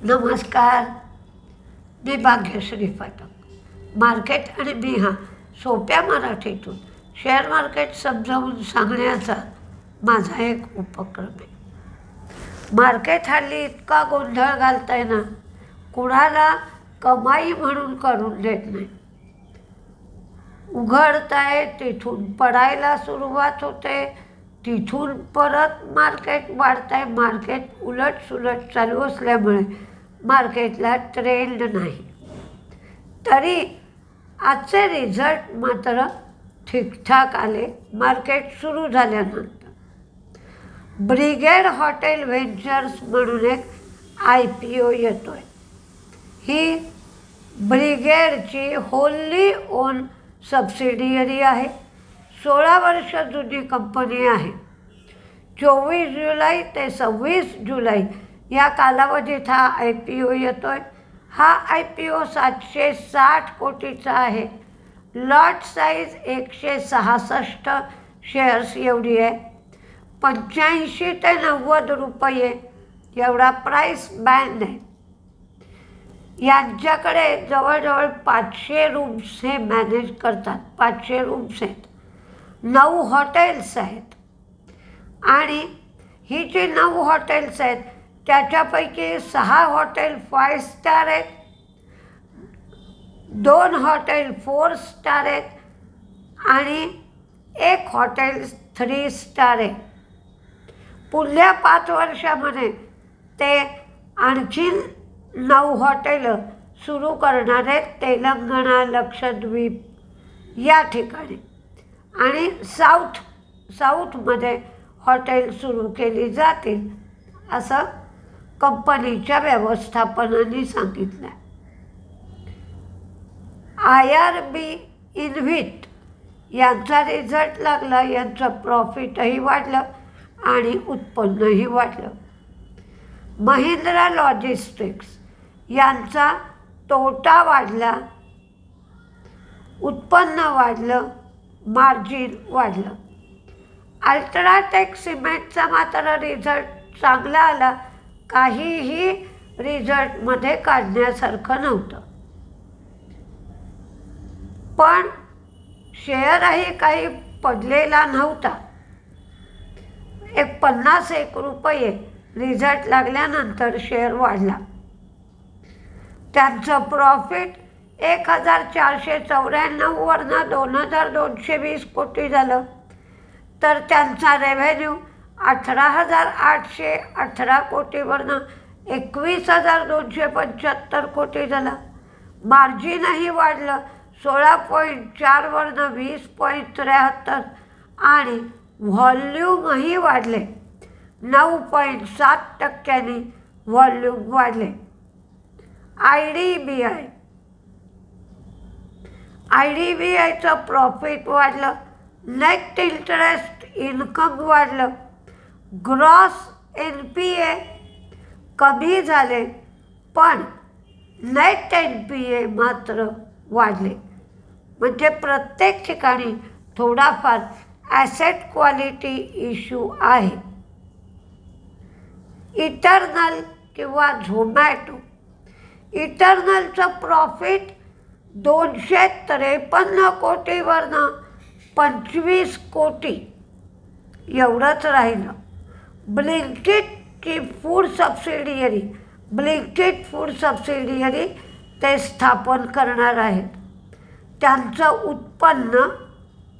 नमस्कार, मी भाग्यश्री फाटक. मार्केट आणि मी हा सोप्या मराठीतून शेअर मार्केट समजावून सांगण्याचा माझा एक उपक्रम आहे. मार्केट हल्ली इतका गोंधळ घालत आहे ना, कुणाला कमाई म्हणून करून देत नाही. उघडत आहे तिथून पडायला सुरुवात होते, तिथून परत मार्केट वाढत आहे. मार्केट उलटसुलट चालू असल्यामुळे मार्केटला ट्रेंड नाही. तरी आजचे रिझल्ट मात्र ठीकठाक आले. मार्केट सुरू झाल्यानंतर ब्रिगेड हॉटेल व्हेंचर्स म्हणून एक IPO येतो आहे. ही ब्रिगेडची होल्ली ओन सबसिडियरी आहे. 16 वर्ष जुनी कंपनी आहे. 24 जुलै ते 26 जुलै या कालावधीत हा IPO येतो आहे. हा IPO 760 कोटीचा आहे. लॉट साईज 166 शेअर्स एवढी आहे. 85 ते 90 रुपये एवढा प्राईस बँड आहे. यांच्याकडे जवळजवळ 500 रूम्स हे मॅनेज करतात. 500 रूम्स आहेत. 9 हॉटेल्स आहेत. आणि ही जी 9 हॉटेल्स आहेत त्याच्यापैकी 6 हॉटेल 5 स्टार आहेत, 2 हॉटेल 4 स्टार आहेत आणि 1 हॉटेल 3 स्टार आहे. पुढल्या 5 वर्षामध्ये ते आणखीन 9 हॉटेलं सुरू करणार आहेत तेलंगणा, लक्षद्वीप या ठिकाणी. आणि साऊथमध्ये हॉटेल सुरू केली जातील असं कंपनीच्या व्यवस्थापनाने सांगितलं आहे. IRB इन्व्हिट यांचा रिझल्ट लागला. यांचं प्रॉफिटही वाढलं आणि उत्पन्नही वाढलं. महिंद्रा लॉजिस्टिक्स यांचा तोटा वाढला, उत्पन्न वाढलं, मार्जिन वाढलं. अल्ट्राटेक सिमेंटचा मात्र रिझल्ट चांगला आला. काहीही रिझल्टमध्ये काढण्यासारखं नव्हतं. पण शेअरही काही पडलेला नव्हता. 51 रुपये रिझल्ट लागल्यानंतर शेअर वाढला. त्यांचं प्रॉफिट 1494 वरनं 2220 कोटी झालं. तर त्यांचा रेव्हेन्यू 18,818 कोटीवरनं 21,275 कोटी झाला. मार्जिनही वाढलं. 16.4 वरनं 20.73 आणि व्हॉल्यूमही वाढले. 9.7% व्हॉल्यूम वाढले. IDBIचं प्रॉफिट वाढलं. नेट इंटरेस्ट इन्कम वाढलं. ग्रॉस NPA कमी झाले पण नेट NPA मात्र वाढले. म्हणजे प्रत्येक ठिकाणी थोडाफार ॲसेट क्वालिटी इश्यू आहे. इटर्नल किंवा झोमॅटो, इटर्नलचं प्रॉफिट 253 कोटीवरनं 25 कोटी एवढंच राहिलं. ब्लिंकिटची फूड सबसिडियरी ते स्थापन करणार आहेत. त्यांचं उत्पन्न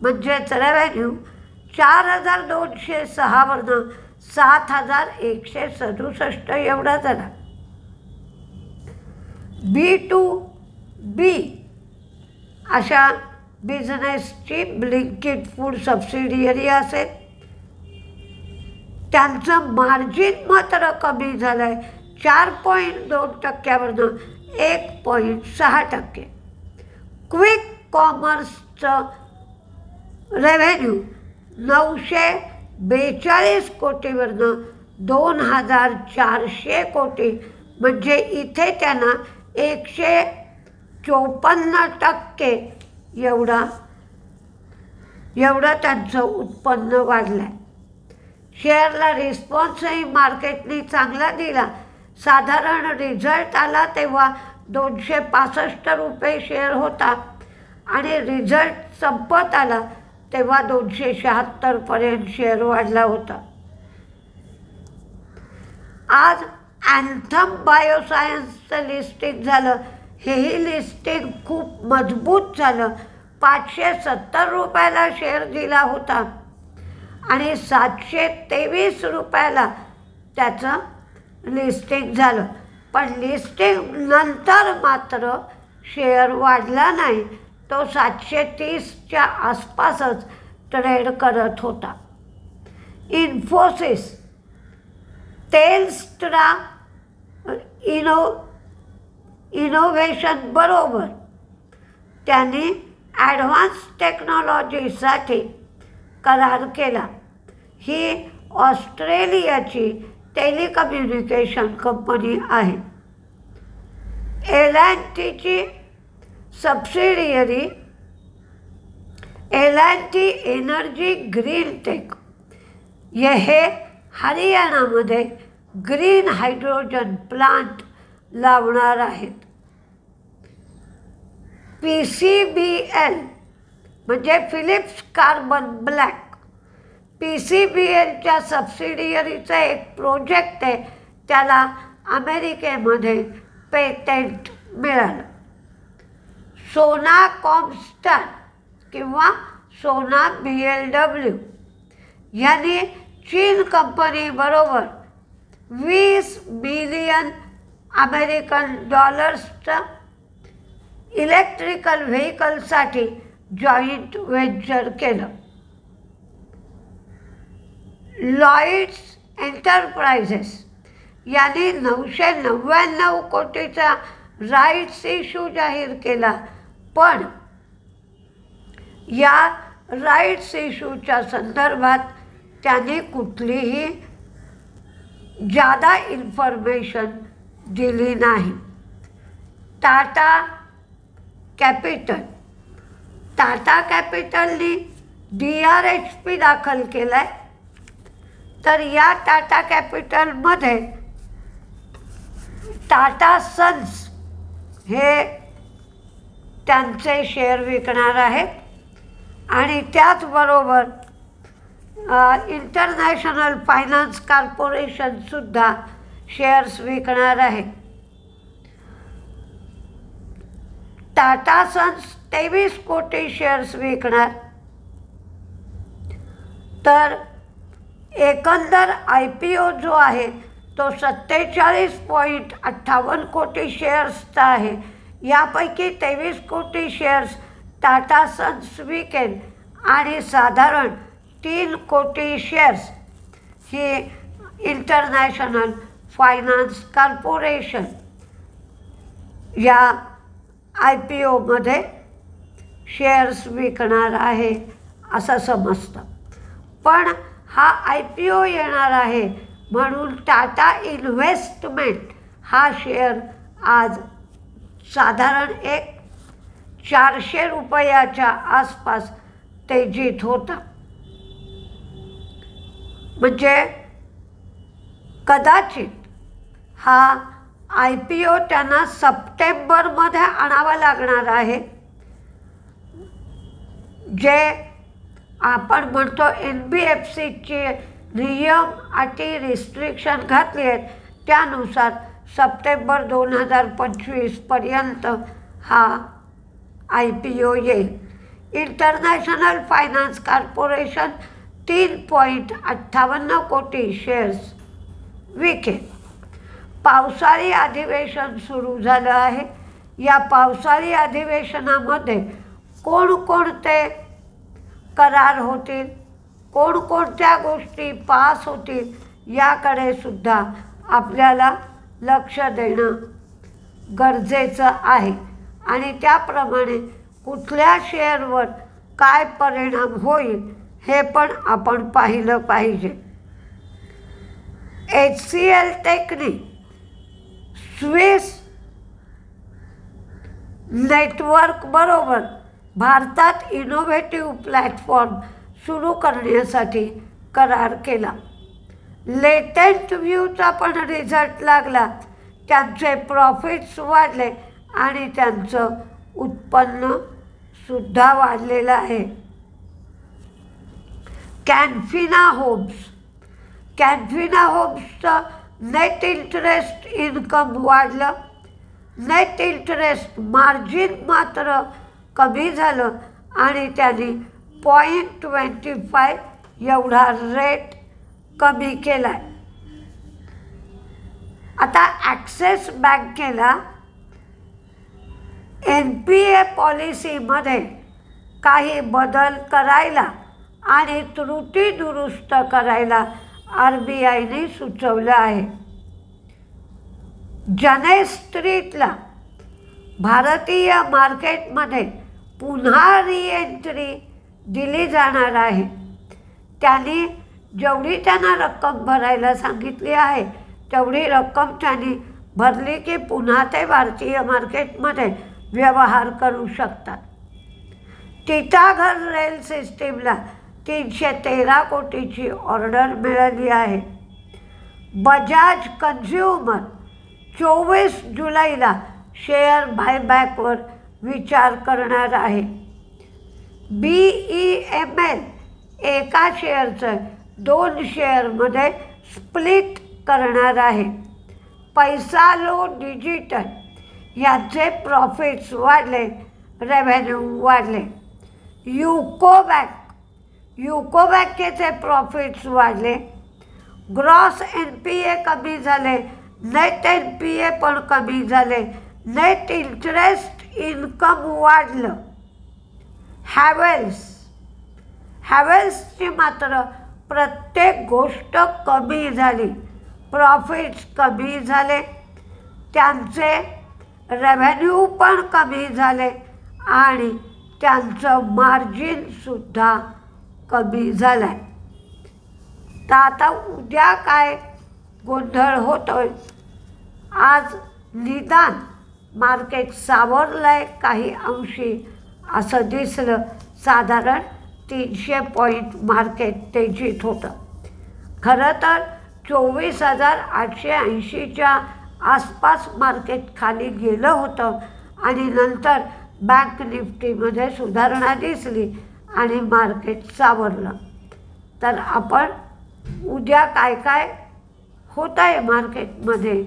म्हणजेच रेव्हेन्यू 4,206 वरनं 7,167 एवढा झाला. B2B अशा बिझनेसची ब्लिंकिट फूड सबसिडियरी असेल. त्यांचं मार्जिन मात्र कमी झालं आहे. 4.2% वरनं 1.6%. क्विक कॉमर्सचं रेव्हेन्यू 942 कोटीवरनं 2,400 कोटी. म्हणजे इथे त्यांना 154% एवढं त्यांचं उत्पन्न वाढलं आहे. शेअरला रिस्पॉन्सही मार्केटने चांगला दिला. साधारण रिझल्ट आला तेव्हा 265 रुपये शेअर होता आणि रिझल्ट संपत आला तेव्हा 276पर्यंत शेअर वाढला होता. आज अँथम बायोसायन्सचं लिस्टिंग झालं. हेही लिस्टिंग खूप मजबूत झालं. 570 रुपयाला शेअर दिला होता आणि 723 रुपयाला त्याचं लिस्टिंग झालं. पण लिस्टिंग नंतर मात्र शेअर वाढला नाही. तो 730च्या आसपासच ट्रेड करत होता. इन्फोसिस, तेलस्ट्रा इनोव्हेशन बरोबर त्यांनी ॲडव्हान्स टेक्नॉलॉजीसाठी करार केला. ही ऑस्ट्रेलियाची टेलिकम्युनिकेशन कंपनी आहे. एल&टीची subsidiary L and T energy green tech हे हरियाणामध्ये ग्रीन हायड्रोजन प्लांट लावणार आहेत. PCBL म्हणजे फिलिप्स कार्बन ब्लॅक, PCBLच्या सबसिडियरीचं एक प्रोजेक्ट आहे. त्याला अमेरिकेमध्ये पेटंट मिळालं. सोना कॉमस्टार किंवा सोना BLW यांनी चीन कंपनीबरोबर $20 बिलियन इलेक्ट्रिकल व्हेकलसाठी जॉईंट व्हेंचर केलं. लॉईड्स एंटरप्राइजेस यांनी 999 कोटीचा राईट्स इश्यू जाहीर केला. पण या राईट्स इश्यूच्या संदर्भात त्यांनी कुठलीही जादा इन्फॉर्मेशन दिली नाही. टाटा कॅपिटलनी DRHP दाखल केला आहे. तर या टाटा कॅपिटलमध्ये टाटा सन्स हे त्यांचे शेअर विकणार आहेत आणि त्याचबरोबर इंटरनॅशनल फायनान्स कॉर्पोरेशनसुद्धा शेअर्स विकणार आहे. टाटा सन्स 23 कोटी शेअर्स विकणार. तर एकंदर IPO जो आहे तो 47.58 कोटी शेअर्सचा आहे. यापैकी 23 कोटी शेअर्स टाटा सन्स विकेल आणि साधारण 3 कोटी शेअर्स ही इंटरनॅशनल फायनान्स कॉर्पोरेशन या IPOमध्ये शेअर्स विकणार आहे असं समजतं. पण हा IPO येणार आहे म्हणून टाटा इन्व्हेस्टमेंट हा शेअर आज साधारण 400 रुपयाच्या आसपास तेजीत होता. म्हणजे कदाचित हा IPO त्यांना सप्टेंबरमध्ये आणावा लागणार आहे. जे आपण म्हणतो NBFCचे नियम अटी रिस्ट्रिक्शन घातली आहेत त्यानुसार सप्टेंबर 2025पर्यंत हा IPO येईल. इंटरनॅशनल फायनान्स कॉर्पोरेशन 3.58 कोटी शेअर्स विकेल. पावसाळी अधिवेशन सुरू झालं आहे. या पावसाळी अधिवेशनामध्ये कोणकोणते करार होतील, कोणकोणत्या गोष्टी पास होतील याकडे सुद्धा आपल्याला लक्ष देणं गरजेचं आहे आणि त्याप्रमाणे कुठल्या शेअरवर काय परिणाम होईल हे पण आपण पाहिलं पाहिजे. HCL टेकने स्विस नेटवर्क बरोबर भारतात इनोव्हेटिव्ह प्लॅटफॉर्म सुरू करण्यासाठी करार केला. लेटेंट व्ह्यूचा पण रिझल्ट लागला, त्यांचे प्रॉफिट्स वाढले आणि त्यांचं उत्पन्नसुद्धा वाढलेलं आहे. कॅन्फिना होम्सचं नेट इंटरेस्ट इन्कम वाढलं. नेट इंटरेस्ट मार्जिन मात्र कमी झालं आणि त्यांनी 0.25 एवढा रेट कमी केला आहे. आता ॲक्सिस बँकेला NPA पॉलिसीमध्ये काही बदल करायला आणि त्रुटी दुरुस्त करायला RBIने सुचवलं आहे. जने स्ट्रीटला भारतीय मार्केटमध्ये पुन्हा रिएंट्री दिली जाणार आहे. त्यांनी जेवढी त्यांना रक्कम भरायला सांगितली आहे तेवढी रक्कम त्यांनी भरली की पुन्हा ते भारतीय मार्केटमध्ये व्यवहार करू शकतात. टिटागढ रेल सिस्टीमला 313 कोटीची ऑर्डर मिळाली आहे. बजाज कन्झ्युमर 24 जुलैला शेअर बायबॅकवर विचार करणार आहे. BEML एका शेअरचं 2 शेअरमध्ये स्प्लिट करणार आहे. पैसालो डिजिटल यांचे प्रॉफिट्स वाढले, रेव्हेन्यू वाढले. युको बँकेचे प्रॉफिट्स वाढले. ग्रॉस NPA कमी झाले, नेट NPA पण कमी झाले. नेट इंटरेस्ट इन्कम वाढलं. हॅवेल्सची मात्र प्रत्येक गोष्ट कमी झाली. प्रॉफिट्स कमी झाले, त्यांचे रेव्हेन्यू पण कमी झाले आणि त्यांचं मार्जिनसुद्धा कमी झालं आहे. तर आता उद्या काय गोंधळ होतोय? आज निदान मार्केट सावरलं आहे काही अंशी असं दिसलं. साधारण 300 पॉईंट मार्केट तेजीत होतं. खरं तर 24,880च्या आसपास मार्केट खाली गेलं होतं आणि नंतर बँक निफ्टीमध्ये सुधारणा दिसली आणि मार्केट सावरलं. तर आपण उद्या काय काय होत आहे मार्केटमध्ये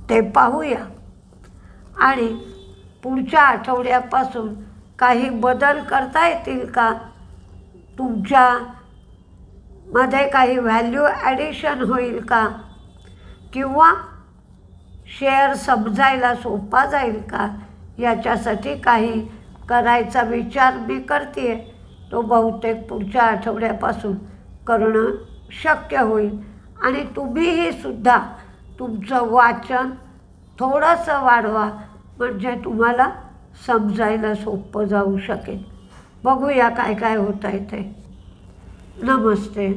ते पाहूया आणि पुढच्या आठवड्यापासून काही बदल करता येतील का? तुमच्यामध्ये काही व्हॅल्यू ॲडिशन होईल का? किंवा शेअर समजायला सोपा जाईल का? याच्यासाठी काही करायचा विचार मी करते आहे. तो बहुतेक पुढच्या आठवड्यापासून करणं शक्य होईल आणि तुम्हीही सुद्धा तुमचं वाचन थोडंसं वाढवा म्हणजे तुम्हाला समजायला सोपं जाऊ शकेल. बघूया काय काय होत आहे ते. नमस्ते.